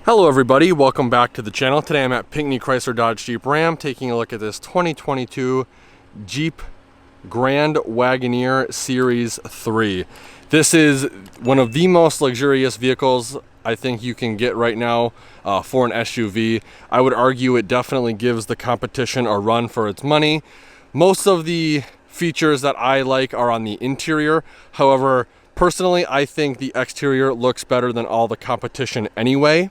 Hello everybody, welcome back to the channel. Today I'm at Pinckney Chrysler Dodge Jeep Ram taking a look at this 2022 Jeep Grand Wagoneer Series 3. This is one of the most luxurious vehicles I think you can get right now for an SUV. I would argue it definitely gives the competition a run for its money. Most of the features that I like are on the interior. However, personally, I think the exterior looks better than all the competition anyway.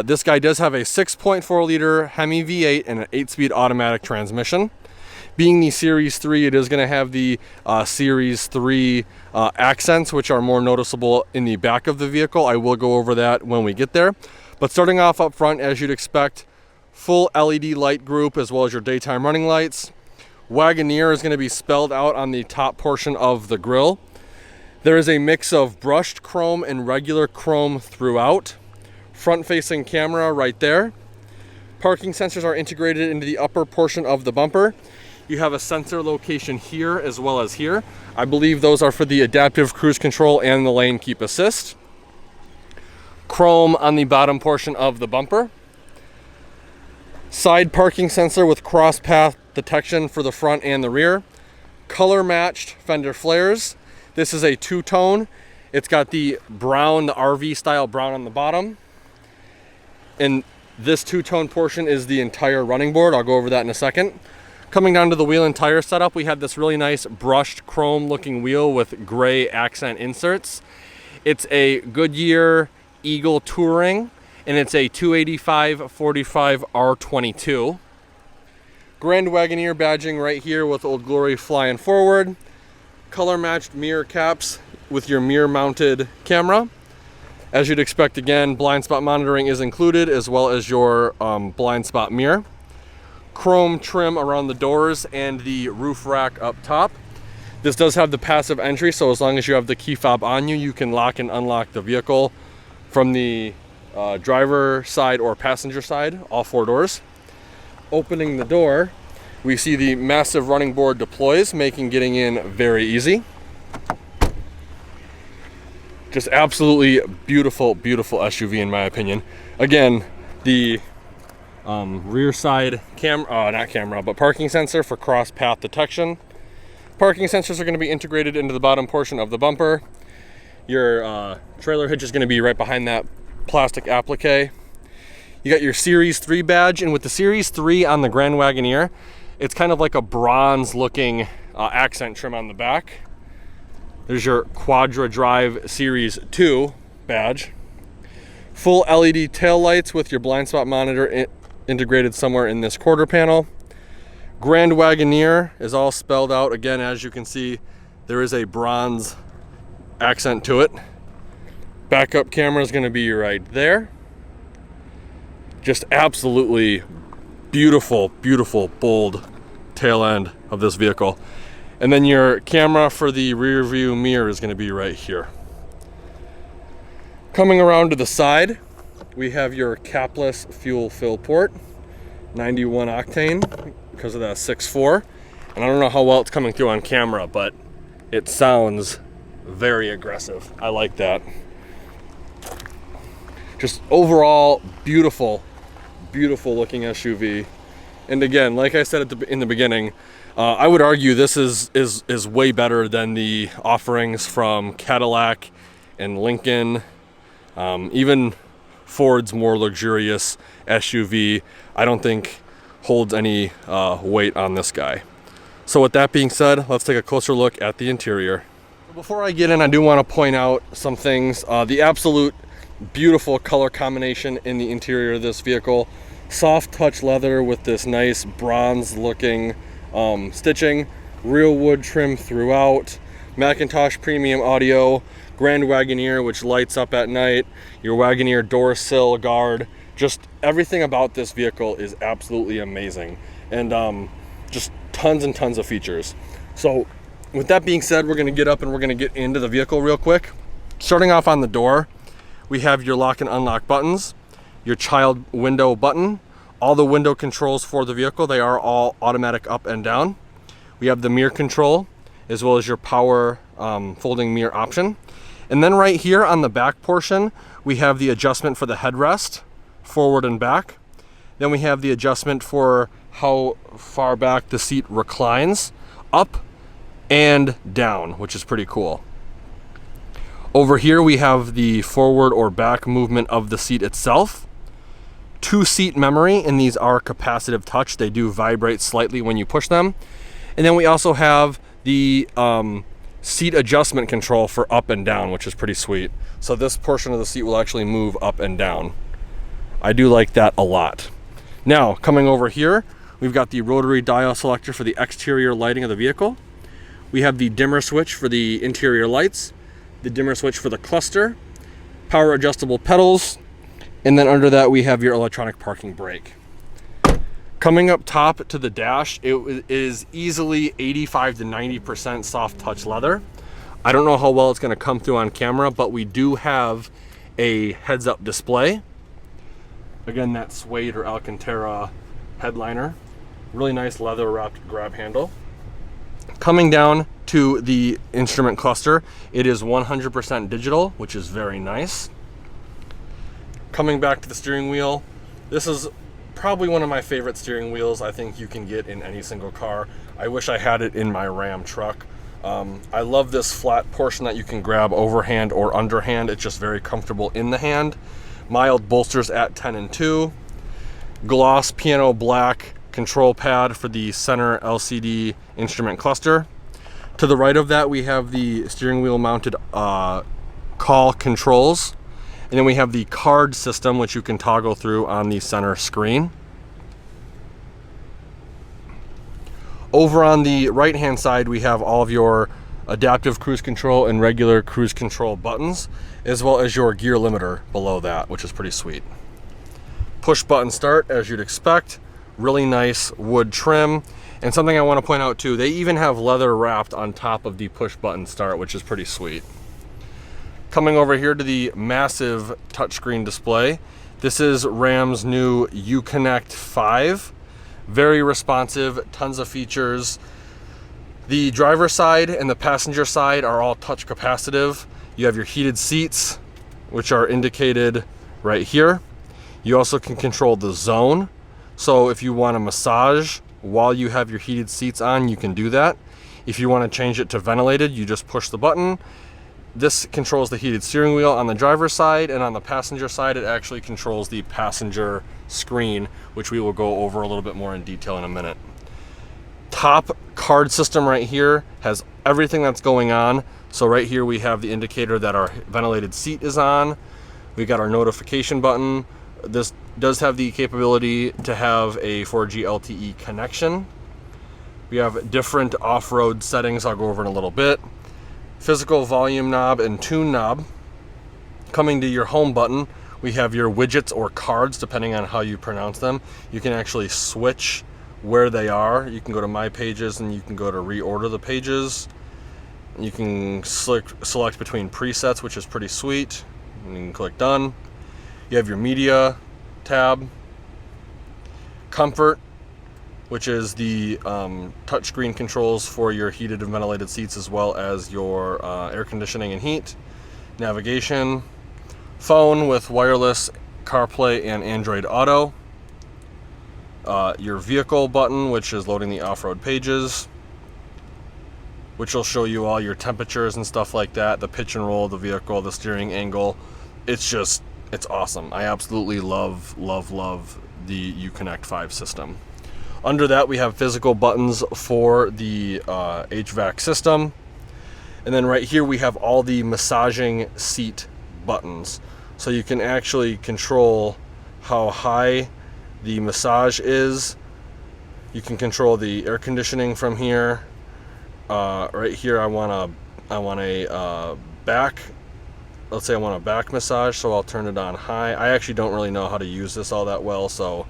This guy does have a 6.4 liter Hemi V8 and an 8-speed automatic transmission. Being the Series 3, it is going to have the Series 3 accents, which are more noticeable in the back of the vehicle. I will go over that when we get there. But starting off up front, as you'd expect, full LED light group as well as your daytime running lights. Wagoneer is going to be spelled out on the top portion of the grille. There is a mix of brushed chrome and regular chrome throughout. Front-facing camera right there. Parking sensors are integrated into the upper portion of the bumper. You have a sensor location here as well as here. I believe those are for the adaptive cruise control and the lane keep assist. Chrome on the bottom portion of the bumper. Side parking sensor with cross path detection for the front and the rear. Color matched fender flares. This is a two-tone. It's got the brown, the RV style brown on the bottom. And this two-tone portion is the entire running board. I'll go over that in a second. Coming down to the wheel and tire setup, we have this really nice brushed chrome looking wheel with gray accent inserts. It's a Goodyear Eagle Touring, and it's a 285/45 R22. Grand Wagoneer badging right here with Old Glory flying forward. Color matched mirror caps with your mirror mounted camera. As you'd expect, again, blind spot monitoring is included as well as your blind spot mirror. Chrome trim around the doors and the roof rack up top. This does have the passive entry, so as long as you have the key fob on you, you can lock and unlock the vehicle from the driver side or passenger side, all four doors. Opening the door, we see the massive running board deploys, making getting in very easy. Just absolutely beautiful, beautiful SUV in my opinion. Again, the rear side parking sensor for cross path detection. Parking sensors are going to be integrated into the bottom portion of the bumper. Your trailer hitch is going to be right behind that plastic applique. You got your Series 3 badge, and with the Series 3 on the Grand Wagoneer, it's kind of like a bronze looking accent trim on the back. There's your Quadra Drive Series 2 badge. Full LED tail lights with your blind spot monitor integrated somewhere in this quarter panel. Grand Wagoneer is all spelled out. Again, as you can see, there is a bronze accent to it. Backup camera is going to be right there. Just absolutely beautiful, beautiful, bold tail end of this vehicle. And then your camera for the rear view mirror is going to be right here. Coming around to the side, we have your capless fuel fill port, 91 octane because of that 6.4. And I don't know how well it's coming through on camera, but it sounds very aggressive. I like that. Just overall beautiful, beautiful looking SUV. And again, like I said in the beginning, I would argue this is way better than the offerings from Cadillac and Lincoln. Even Ford's more luxurious SUV, I don't think holds any weight on this guy. So with that being said, let's take a closer look at the interior. Before I get in, I do want to point out some things. The absolute beautiful color combination in the interior of this vehicle. Soft touch leather with this nice bronze looking stitching, real wood trim throughout, Macintosh premium audio, Grand Wagoneer which lights up at night, your Wagoneer door sill guard. Just everything about this vehicle is absolutely amazing, and just tons and tons of features. So with that being said, we're going to get up and we're going to get into the vehicle real quick. Starting off on the door, we have your lock and unlock buttons, your child window button, all the window controls for the vehicle. They are all automatic up and down. We have the mirror control as well as your power folding mirror option. And then right here on the back portion, we have the adjustment for the headrest, forward and back. Then we have the adjustment for how far back the seat reclines, up and down, which is pretty cool. Over here we have the forward or back movement of the seat itself. 2-seat memory, and these are capacitive touch. They do vibrate slightly when you push them. And then we also have the seat adjustment control for up and down, which is pretty sweet. So this portion of the seat will actually move up and down. I do like that a lot. Now, coming over here, we've got the rotary dial selector for the exterior lighting of the vehicle. We have the dimmer switch for the interior lights, the dimmer switch for the cluster, power adjustable pedals, and then under that we have your electronic parking brake. Coming up top to the dash, it is easily 85 to 90% soft touch leather. I don't know how well it's going to come through on camera, but we do have a heads-up display. Again, that suede or Alcantara headliner. Really nice leather wrapped grab handle. Coming down to the instrument cluster, it is 100% digital, which is very nice. Coming back to the steering wheel, this is probably one of my favorite steering wheels I think you can get in any single car. I wish I had it in my Ram truck. I love this flat portion that you can grab overhand or underhand. It's just very comfortable in the hand. Mild bolsters at 10 and 2. Gloss piano black control pad for the center LCD instrument cluster. To the right of that we have the steering wheel mounted call controls. And then we have the card system, which you can toggle through on the center screen. Over on the right hand side we have all of your adaptive cruise control and regular cruise control buttons, as well as your gear limiter below that, which is pretty sweet. Push button start, as you'd expect. Really nice wood trim. And something I want to point out too, they even have leather wrapped on top of the push button start, which is pretty sweet. Coming over here to the massive touchscreen display. This is Ram's new Uconnect 5. Very responsive, tons of features. The driver's side and the passenger side are all touch capacitive. You have your heated seats, which are indicated right here. You also can control the zone. So if you want a massage while you have your heated seats on, you can do that. If you want to change it to ventilated, you just push the button. This controls the heated steering wheel on the driver's side, and on the passenger side, it actually controls the passenger screen, which we will go over a little bit more in detail in a minute. Top card system right here has everything that's going on. So right here we have the indicator that our ventilated seat is on. We got our notification button. This does have the capability to have a 4G LTE connection. We have different off-road settings I'll go over in a little bit. Physical volume knob and tune knob. Coming to your home button, we have your widgets or cards, depending on how you pronounce them. You can actually switch where they are. You can go to My Pages and you can go to reorder the pages. You can select between presets, which is pretty sweet. And you can click done. You have your media tab. Comfort, which is the touchscreen controls for your heated and ventilated seats, as well as your air conditioning and heat. Navigation. Phone with wireless CarPlay and Android Auto. Your vehicle button, which is loading the off-road pages, which will show you all your temperatures and stuff like that, the pitch and roll of the vehicle, the steering angle. It's awesome. I absolutely love the Uconnect 5 system. Under that we have physical buttons for the HVAC system. And then right here we have all the massaging seat buttons. So you can actually control how high the massage is. You can control the air conditioning from here. Right here I want a back. Let's say I want a back massage, so I'll turn it on high. I actually don't really know how to use this all that well, so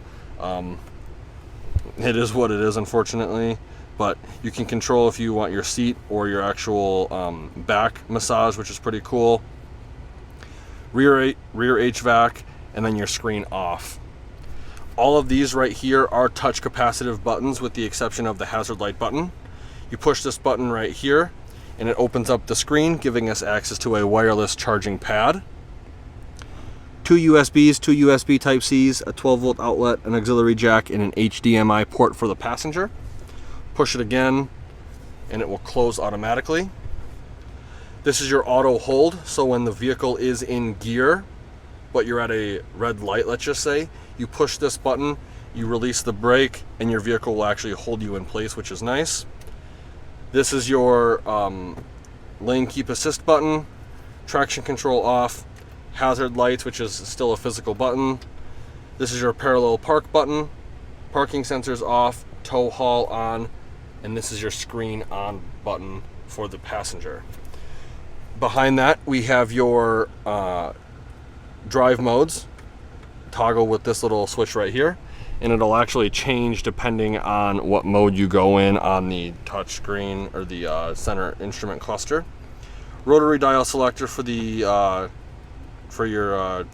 it is what it is, unfortunately. But you can control if you want your seat or your actual back massage, which is pretty cool. Rear HVAC, and then your screen off. All of these right here are touch capacitive buttons, with the exception of the hazard light button. You push this button right here and it opens up the screen, giving us access to a wireless charging pad. 2 USBs, 2 USB Type-Cs, a 12-volt outlet, an auxiliary jack, and an HDMI port for the passenger. Push it again, and it will close automatically. This is your auto hold, so when the vehicle is in gear, but you're at a red light, let's just say, you push this button, you release the brake, and your vehicle will actually hold you in place, which is nice. This is your lane keep assist button, traction control off, hazard lights, which is still a physical button. This is your parallel park button, parking sensors off, tow haul on, and this is your screen on button for the passenger. Behind that, we have your drive modes, toggle with this little switch right here, and it'll actually change depending on what mode you go in on the touch screen or the center instrument cluster. Rotary dial selector for the for your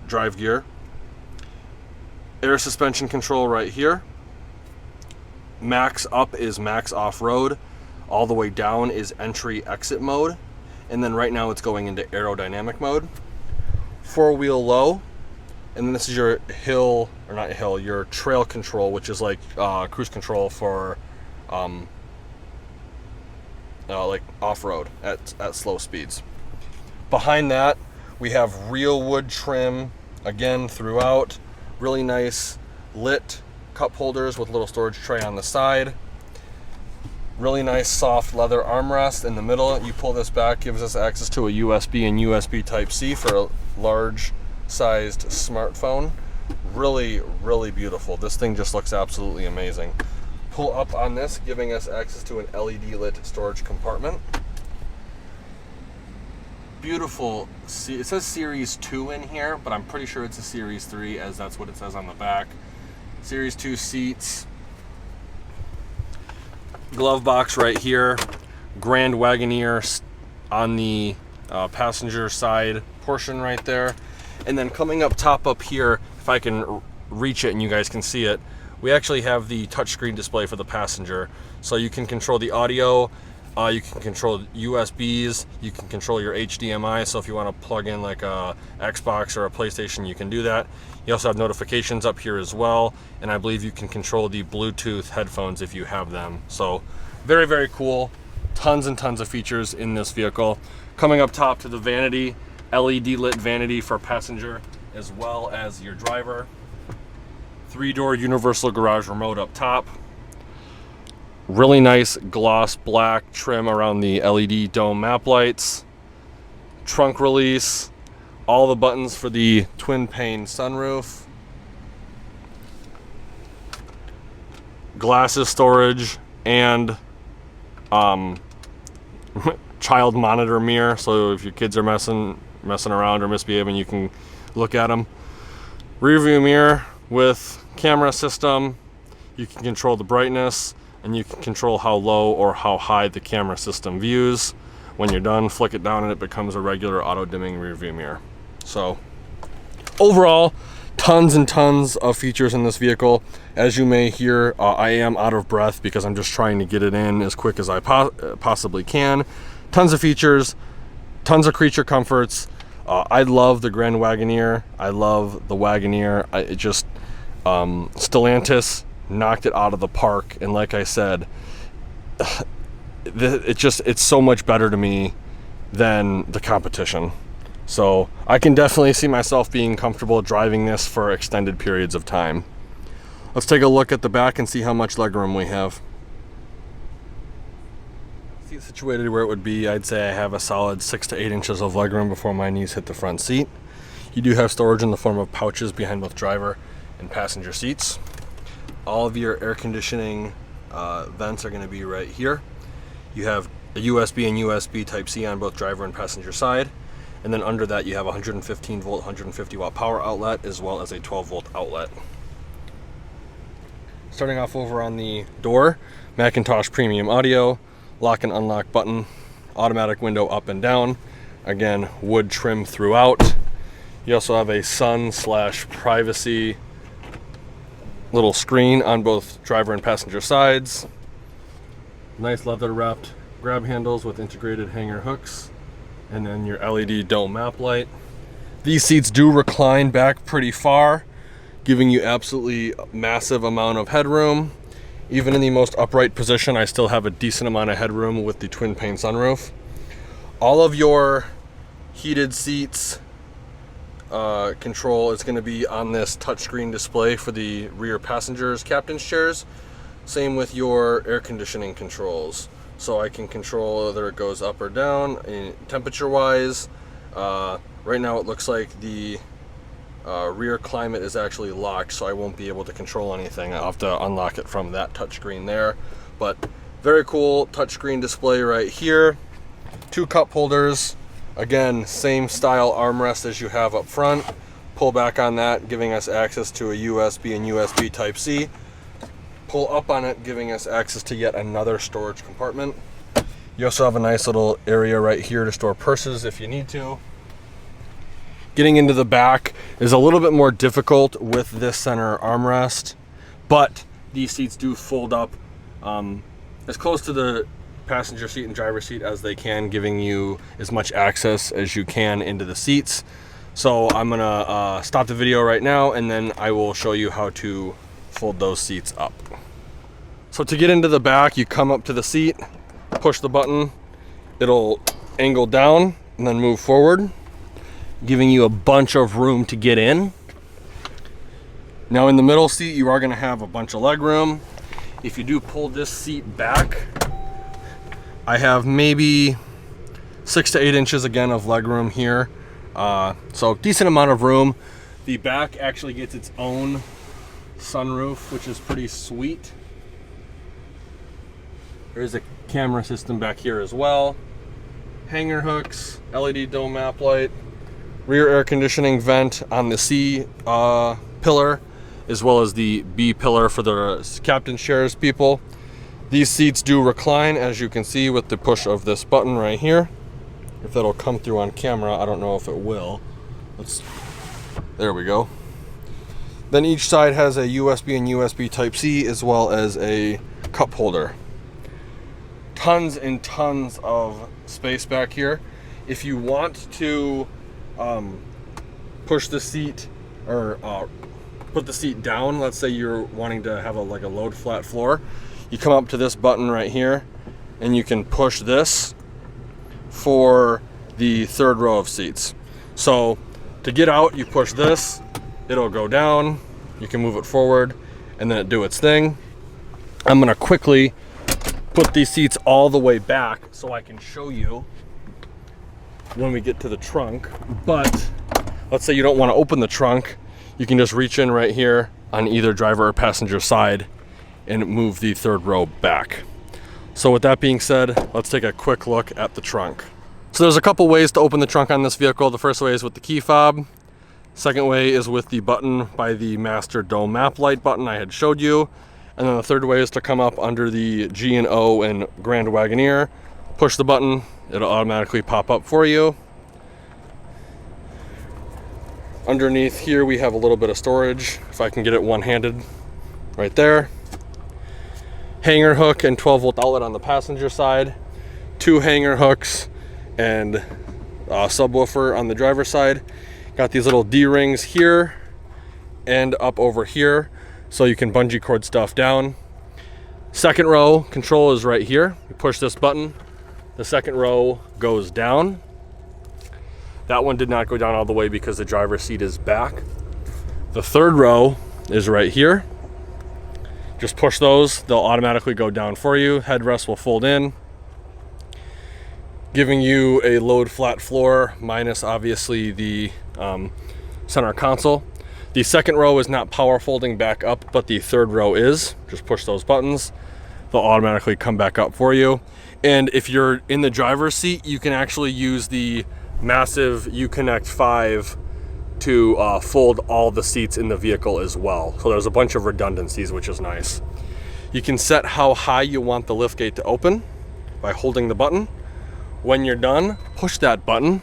drive gear. Air suspension control right here. Max up is max off-road. All the way down is entry exit mode. And then right now it's going into aerodynamic mode. 4-wheel low. And then this is your hill, or not hill, your trail control, which is like cruise control for like off-road at slow speeds. Behind that, we have real wood trim, again, throughout. Really nice lit cup holders with a little storage tray on the side. Really nice soft leather armrest in the middle. You pull this back, gives us access to a USB and USB Type-C for a large sized smartphone. Really, really beautiful. This thing just looks absolutely amazing. Pull up on this, giving us access to an LED lit storage compartment. Beautiful. It says Series 2 in here, but I'm pretty sure it's a Series 3, as that's what it says on the back. Series 2 seats. Glove box right here. Grand Wagoneer on the passenger side portion right there. And then coming up top up here, if I can reach it and you guys can see it, we actually have the touchscreen display for the passenger. So you can control the audio, you can control USBs, you can control your HDMI, so if you want to plug in like a Xbox or a PlayStation, you can do that. You also have notifications up here as well, and I believe you can control the Bluetooth headphones if you have them. So very, very cool. Tons and tons of features in this vehicle. Coming up top to the vanity, LED lit vanity for passenger as well as your driver. 3-door universal garage remote up top. Really nice gloss black trim around the LED dome map lights. Trunk release. All the buttons for the twin pane sunroof. Glasses storage and child monitor mirror. So if your kids are messing around or misbehaving, you can look at them. Rear view mirror with camera system. You can control the brightness, and you can control how low or how high the camera system views. When you're done, flick it down and it becomes a regular auto dimming rear view mirror. So overall, tons and tons of features in this vehicle. As you may hear, I am out of breath because I'm just trying to get it in as quick as I possibly can. Tons of features, tons of creature comforts. I love the Grand Wagoneer. I love the Wagoneer. Stellantis knocked it out of the park, and like I said, it's so much better to me than the competition. So I can definitely see myself being comfortable driving this for extended periods of time. Let's take a look at the back and see how much legroom we have. See it situated where it would be. I'd say I have a solid 6 to 8 inches of legroom before my knees hit the front seat. You do have storage in the form of pouches behind both driver and passenger seats. All of your air conditioning vents are going to be right here. You have a USB and USB Type-C on both driver and passenger side. And then under that you have a 115 volt, 150 watt power outlet as well as a 12 volt outlet. Starting off over on the door, Macintosh premium audio, lock and unlock button, automatic window up and down. Again, wood trim throughout. You also have a sun/privacy little screen on both driver and passenger sides. Nice leather wrapped grab handles with integrated hanger hooks, and then your LED dome map light. These seats do recline back pretty far, giving you absolutely massive amount of headroom. Even in the most upright position, I still have a decent amount of headroom with the twin pane sunroof. All of your heated seats control is going to be on this touchscreen display for the rear passengers, captain's chairs. Same with your air conditioning controls. So I can control whether it goes up or down temperature wise. Right now it looks like the rear climate is actually locked, so I won't be able to control anything. I'll have to unlock it from that touchscreen there. But very cool touchscreen display right here. 2 cup holders. Again, same style armrest as you have up front. Pull back on that, giving us access to a USB and USB Type-C. Pull up on it, giving us access to yet another storage compartment. You also have a nice little area right here to store purses if you need to. Getting into the back is a little bit more difficult with this center armrest, but these seats do fold up as close to the passenger seat and driver's seat as they can, giving you as much access as you can into the seats. So I'm gonna stop the video right now, and then I will show you how to fold those seats up. So to get into the back, you come up to the seat, push the button, it'll angle down and then move forward, giving you a bunch of room to get in. Now in the middle seat, you are gonna have a bunch of leg room. If you do pull this seat back, I have maybe 6 to 8 inches again of leg room here. So decent amount of room. The back actually gets its own sunroof, which is pretty sweet. There's a camera system back here as well. Hanger hooks, LED dome map light, rear air conditioning vent on the C pillar, as well as the B pillar for the captain's chairs people. These seats do recline, as you can see with the push of this button right here. If that'll come through on camera, I don't know if it will. There we go. Then each side has a USB and USB Type-C, as well as a cup holder. Tons and tons of space back here. If you want to push the seat or put the seat down, let's say you're wanting to have like a load flat floor, you come up to this button right here and you can push this for the 3rd row of seats. So to get out, you push this, it'll go down, you can move it forward, and then it do its thing. I'm gonna quickly put these seats all the way back so I can show you when we get to the trunk. But let's say you don't want to open the trunk, you can just reach in right here on either driver or passenger side and move the 3rd row back. So with that being said, let's take a quick look at the trunk. So there's a couple ways to open the trunk on this vehicle. The first way is with the key fob. Second way is with the button by the master dome map light button I had showed you. And then the third way is to come up under the G&O and Grand Wagoneer, push the button, it'll automatically pop up for you. Underneath here we have a little bit of storage, if I can get it one-handed, right there. Hanger hook and 12-volt outlet on the passenger side. 2 hanger hooks and a subwoofer on the driver's side. Got these little D-rings here and up over here, so you can bungee cord stuff down. 2nd row control is right here. You push this button, the 2nd row goes down. That one did not go down all the way because the driver's seat is back. The 3rd row is right here. Just push those, they'll automatically go down for you. Headrest will fold in, giving you a load flat floor, minus obviously the center console. The 2nd row is not power folding back up, but the 3rd row is. Just push those buttons, they'll automatically come back up for you. And if you're in the driver's seat, you can actually use the massive Uconnect 5 to fold all the seats in the vehicle as well. So there's a bunch of redundancies, which is nice. You can set how high you want the liftgate to open by holding the button. When you're done, push that button.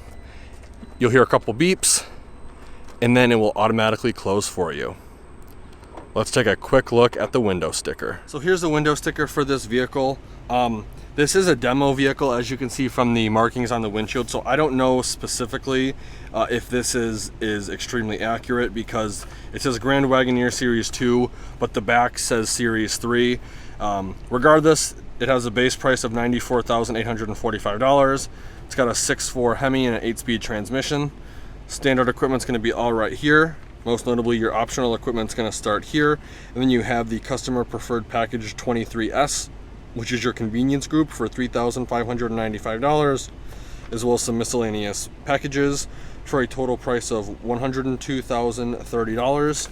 You'll hear a couple beeps, and then it will automatically close for you. Let's take a quick look at the window sticker. So here's the window sticker for this vehicle. This is a demo vehicle, as you can see from the markings on the windshield, so I don't know specifically if this is extremely accurate, because it says Grand Wagoneer Series 2, but the back says Series 3. Regardless, it has a base price of $94,845. It's got a 6.4 Hemi and an 8-speed transmission. Standard equipment's going to be all right here. Most notably, your optional equipment's going to start here. And then you have the customer preferred package 23S, which is your convenience group, for $3,595, as well as some miscellaneous packages for a total price of $102,030.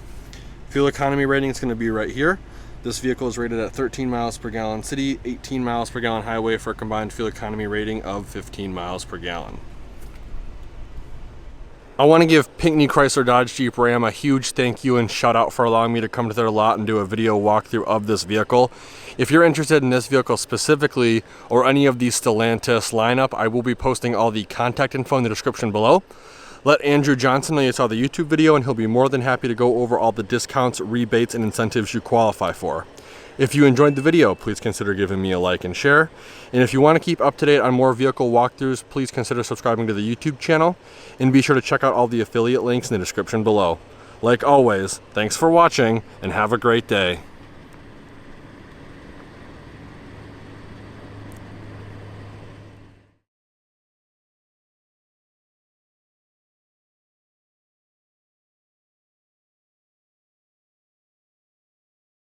Fuel economy rating is going to be right here. This vehicle is rated at 13 miles per gallon city, 18 miles per gallon highway, for a combined fuel economy rating of 15 miles per gallon. I want to give Pinckney Chrysler Dodge Jeep Ram a huge thank you and shout out for allowing me to come to their lot and do a video walkthrough of this vehicle. If you're interested in this vehicle specifically, or any of the Stellantis lineup, I will be posting all the contact info in the description below. Let Andrew Johnson know you saw the YouTube video, and he'll be more than happy to go over all the discounts, rebates, and incentives you qualify for. If you enjoyed the video, please consider giving me a like and share. And if you want to keep up to date on more vehicle walkthroughs, please consider subscribing to the YouTube channel, and be sure to check out all the affiliate links in the description below. Like always, thanks for watching, and have a great day.